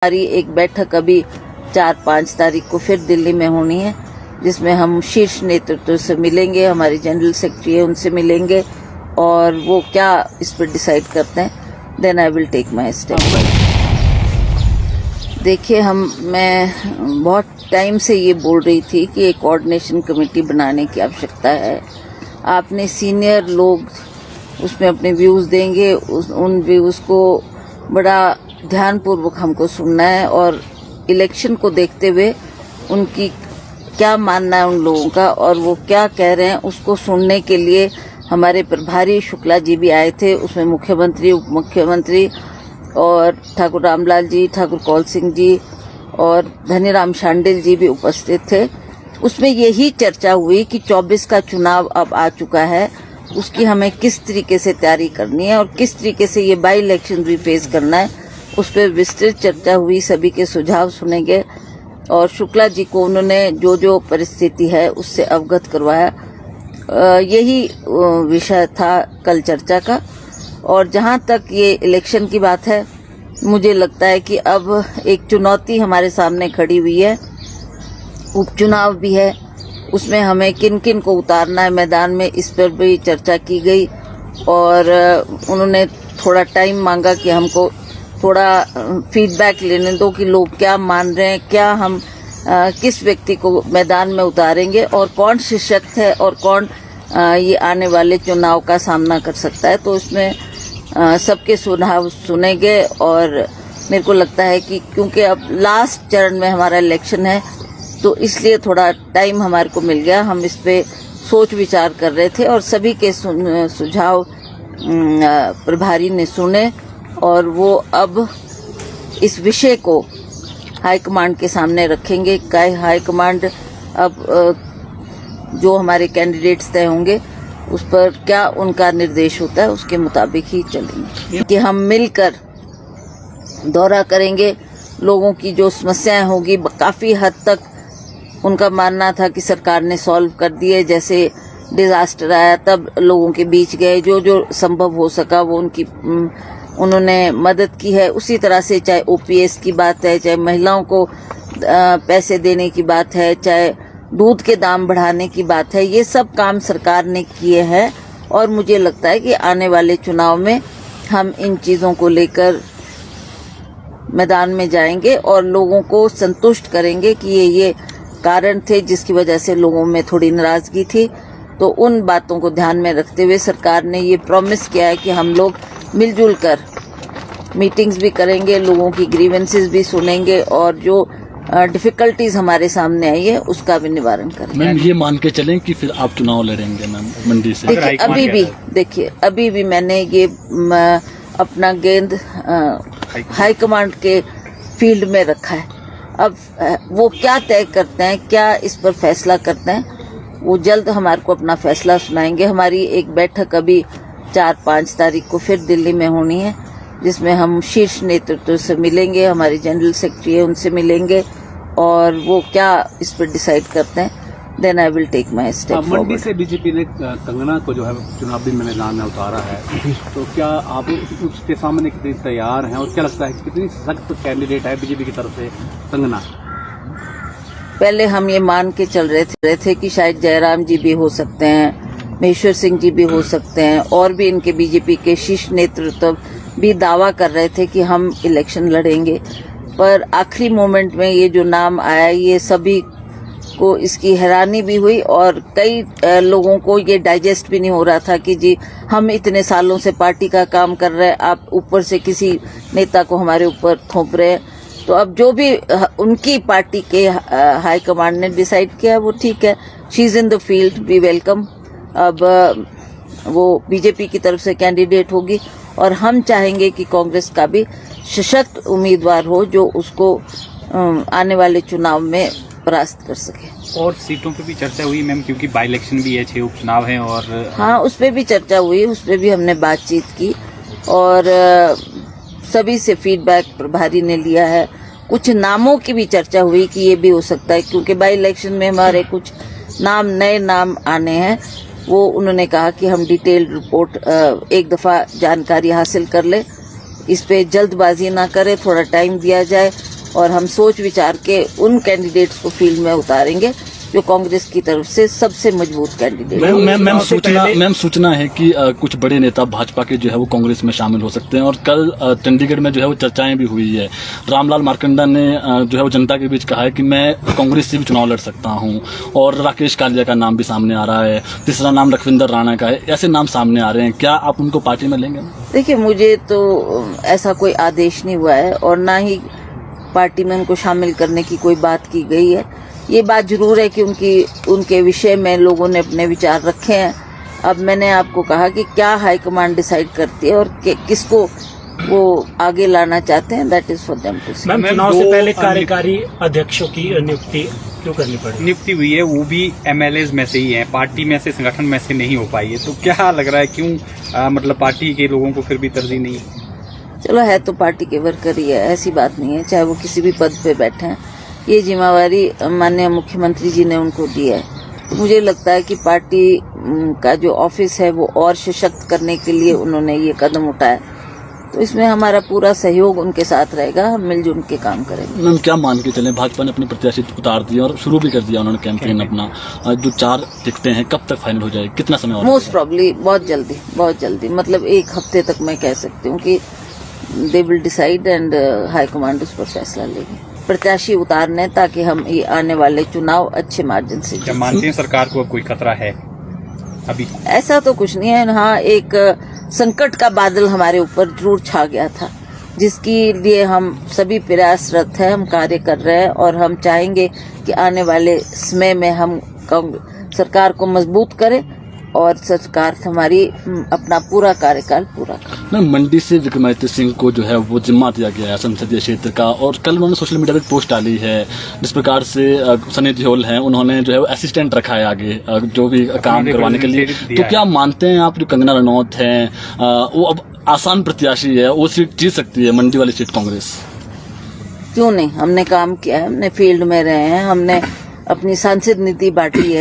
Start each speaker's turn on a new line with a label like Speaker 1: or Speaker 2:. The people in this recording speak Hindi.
Speaker 1: हमारी एक बैठक अभी 4-5 तारीख को फिर दिल्ली में होनी है, जिसमें हम शीर्ष नेतृत्व से मिलेंगे, हमारे जनरल सेक्रेटरी है उनसे मिलेंगे और वो क्या इस पर डिसाइड करते हैं, then I will take my step. देखिए, मैं बहुत टाइम से ये बोल रही थी कि एक कोऑर्डिनेशन कमेटी बनाने की आवश्यकता है। आपने सीनियर लोग उसमें अपने व्यूज़ देंगे, उन व्यूज़ को बड़ा ध्यानपूर्वक हमको सुनना है और इलेक्शन को देखते हुए उनकी क्या मानना है उन लोगों का और वो क्या कह रहे हैं उसको सुनने के लिए हमारे प्रभारी शुक्ला जी भी आए थे। उसमें मुख्यमंत्री, उप मुख्यमंत्री और ठाकुर रामलाल जी, ठाकुर कौल सिंह जी और धनीराम शांडिल जी भी उपस्थित थे। उसमें यही चर्चा हुई कि 24 का चुनाव अब आ चुका है, उसकी हमें किस तरीके से तैयारी करनी है और किस तरीके से ये बाई इलेक्शन भी फेस करना है, उस पर विस्तृत चर्चा हुई। सभी के सुझाव सुनेंगे और शुक्ला जी को उन्होंने जो जो परिस्थिति है उससे अवगत करवाया। यही विषय था कल चर्चा का। और जहां तक ये इलेक्शन की बात है, मुझे लगता है कि अब एक चुनौती हमारे सामने खड़ी हुई है, उपचुनाव भी है, उसमें हमें किन किन को उतारना है मैदान में, इस पर भी चर्चा की गई और उन्होंने थोड़ा टाइम मांगा कि हमको थोड़ा फीडबैक लेने दो कि लोग क्या मान रहे हैं, क्या हम किस व्यक्ति को मैदान में उतारेंगे और कौन सशक्त है और कौन ये आने वाले चुनाव का सामना कर सकता है। तो इसमें सबके सुझाव सुनेंगे और मेरे को लगता है कि क्योंकि अब लास्ट चरण में हमारा इलेक्शन है तो इसलिए थोड़ा टाइम हमारे को मिल गया। हम इस पे सोच विचार कर रहे थे और सभी के सुझाव प्रभारी ने सुने और वो अब इस विषय को हाईकमांड के सामने रखेंगे। हाईकमांड अब जो हमारे कैंडिडेट्स तय होंगे उस पर क्या उनका निर्देश होता है उसके मुताबिक ही चलेंगे कि हम मिलकर दौरा करेंगे। लोगों की जो समस्याएं होगी काफ़ी हद तक उनका मानना था कि सरकार ने सॉल्व कर दिए। जैसे डिजास्टर आया तब लोगों के बीच गए, जो जो संभव हो सका वो उन्होंने मदद की है। उसी तरह से चाहे ओपीएस की बात है, चाहे महिलाओं को पैसे देने की बात है, चाहे दूध के दाम बढ़ाने की बात है, ये सब काम सरकार ने किए हैं और मुझे लगता है कि आने वाले चुनाव में हम इन चीज़ों को लेकर मैदान में जाएंगे और लोगों को संतुष्ट करेंगे कि ये कारण थे जिसकी वजह से लोगों में थोड़ी नाराजगी थी। तो उन बातों को ध्यान में रखते हुए सरकार ने ये प्रॉमिस किया है कि हम लोग मिलजुल कर मीटिंग्स भी करेंगे, लोगों की ग्रीवेंसेस भी सुनेंगे और जो डिफिकल्टीज हमारे सामने आई है उसका भी निवारण करेंगे।
Speaker 2: मैम, ये मान के चलें कि फिर आप चुनाव लड़ेंगे मैम मंडी से?
Speaker 1: देखिए, अभी भी मैंने ये अपना गेंद हाईकमांड के फील्ड में रखा है। अब वो क्या तय करते हैं, क्या इस पर फैसला करते हैं, वो जल्द हमारे को अपना फैसला सुनाएंगे। हमारी एक बैठक अभी 4-5 तारीख को फिर दिल्ली में होनी है, जिसमें हम शीर्ष नेतृत्व से मिलेंगे, हमारे जनरल सेक्रेटरी है उनसे मिलेंगे और वो क्या इस पर डिसाइड करते हैं, then I will take my step.
Speaker 3: Mandi से बीजेपी ने कंगना को जो है चुनावी मैदान में उतारा है, तो क्या आप उसके सामने कितनी तैयार हैं और क्या लगता है कितनी सख्त कैंडिडेट है बीजेपी की तरफ से कंगना?
Speaker 1: पहले हम ये मान के चल रहे थे कि शायद जयराम जी भी हो सकते हैं, महेश्वर सिंह जी भी हो सकते हैं और भी इनके बीजेपी के शीर्ष नेतृत्व भी दावा कर रहे थे कि हम इलेक्शन लड़ेंगे। पर आखिरी मोमेंट में ये जो नाम आया, ये सभी को इसकी हैरानी भी हुई और कई लोगों को ये डाइजेस्ट भी नहीं हो रहा था कि जी हम इतने सालों से पार्टी का काम कर रहे हैं, आप ऊपर से किसी नेता को हमारे ऊपर थोप रहे हैं। तो अब जो भी उनकी पार्टी के हाईकमांड ने डिसाइड किया वो ठीक है, she is in the field, we welcome. अब वो बीजेपी की तरफ से कैंडिडेट होगी और हम चाहेंगे कि कांग्रेस का भी सशक्त उम्मीदवार हो जो उसको आने वाले चुनाव में परास्त कर सके।
Speaker 4: और सीटों पे भी चर्चा हुई मैम, क्योंकि बाई इलेक्शन भी है, 6 उपचुनाव हैं और
Speaker 1: हाँ, उस पर भी चर्चा हुई, उस पर भी हमने बातचीत की और सभी से फीडबैक प्रभारी ने लिया है। कुछ नामों की भी चर्चा हुई कि ये भी हो सकता है, क्योंकि बाई इलेक्शन में हमारे कुछ नए नाम आने हैं। वो उन्होंने कहा कि हम डिटेल्ड रिपोर्ट एक दफ़ा जानकारी हासिल कर ले, इस पे जल्दबाजी ना करें, थोड़ा टाइम दिया जाए और हम सोच विचार के उन कैंडिडेट्स को फील्ड में उतारेंगे जो कांग्रेस की तरफ से सबसे मजबूत कैंडिडेट है।
Speaker 2: मैम सूचना है कि कुछ बड़े नेता भाजपा के जो है वो कांग्रेस में शामिल हो सकते हैं और कल चंडीगढ़ में जो है वो चर्चाएं भी हुई है। रामलाल मार्कंडा ने जो है वो जनता के बीच कहा है कि मैं कांग्रेस से भी चुनाव लड़ सकता हूं और राकेश कालिया का नाम भी सामने आ रहा है, तीसरा नाम लखविंदर राणा का है, ऐसे नाम सामने आ रहे हैं। क्या आप उनको पार्टी में लेंगे?
Speaker 1: देखिए, मुझे तो ऐसा कोई आदेश नहीं हुआ है और ना ही पार्टी में उनको शामिल करने की कोई बात की गई है। ये बात जरूर है कि उनके विषय में लोगों ने अपने विचार रखे हैं। अब मैंने आपको कहा कि क्या हाईकमांड डिसाइड करती है और किसको वो आगे लाना चाहते हैं, that is for them to see.
Speaker 5: Ma'am, चुनाव से पहले कार्यकारी अध्यक्षों की नियुक्ति क्यों करनी पड़ी?
Speaker 4: नियुक्ति हुई है, वो भी एमएलएज में से ही है, पार्टी में से, संगठन में से नहीं हो पाई है। तो क्या लग रहा है क्यों मतलब पार्टी के लोगों को फिर भी तरजीह नहीं?
Speaker 1: चलो, है तो पार्टी के वर्कर ही है, ऐसी बात नहीं है, चाहे वो किसी भी पद पे बैठे हैं। ये जिम्मेवारी माननीय मुख्यमंत्री जी ने उनको दी है। तो मुझे लगता है कि पार्टी का जो ऑफिस है वो और सशक्त करने के लिए उन्होंने ये कदम उठाया। तो इसमें हमारा पूरा सहयोग उनके साथ रहेगा, हम मिलजुल के काम करेंगे।
Speaker 2: मैम, क्या मान के चलें, भाजपा ने अपने प्रत्याशी उतार दिए और शुरू भी कर दिया उन्होंने कैंपेन अपना। जो 4 टिकटें हैं कब तक फाइनल हो जाएगी, कितना समय और?
Speaker 1: मोस्ट प्रॉब्ली बहुत जल्दी, मतलब 1 हफ्ते तक मैं कह सकती हूँ कि they will decide and high command उस पर फैसला लेगी प्रत्याशी उतारने, ताकि हम ये आने वाले चुनाव अच्छे मार्जिन से।
Speaker 4: क्या मानते हैं सरकार को अब कोई खतरा है अभी?
Speaker 1: ऐसा तो कुछ नहीं है। हाँ, एक संकट का बादल हमारे ऊपर जरूर छा गया था, जिसके लिए हम सभी प्रयासरत हैं, हम कार्य कर रहे हैं और हम चाहेंगे कि आने वाले समय में हम सरकार को मजबूत करें और सरकार हमारी अपना पूरा कार्यकाल पूरा करें।
Speaker 2: मैम, मंडी से विक्रमादित्य सिंह को जो है वो जिम्मा दिया गया है संसदीय क्षेत्र का, और कल उन्होंने सोशल मीडिया पर पोस्ट डाली है जिस प्रकार से सनी देओल हैं, उन्होंने जो है वो असिस्टेंट रखा है आगे जो भी काम करवाने के लिए। तो क्या मानते हैं आप जो कंगना रनौत हैं वो अब आसान प्रत्याशी है, वो सीट जीत सकती है मंडी वाली सीट कांग्रेस?
Speaker 1: क्यों नहीं, हमने काम किया है, हमने फील्ड में रहे हैं, हमने अपनी सांसद नीति बांटी है।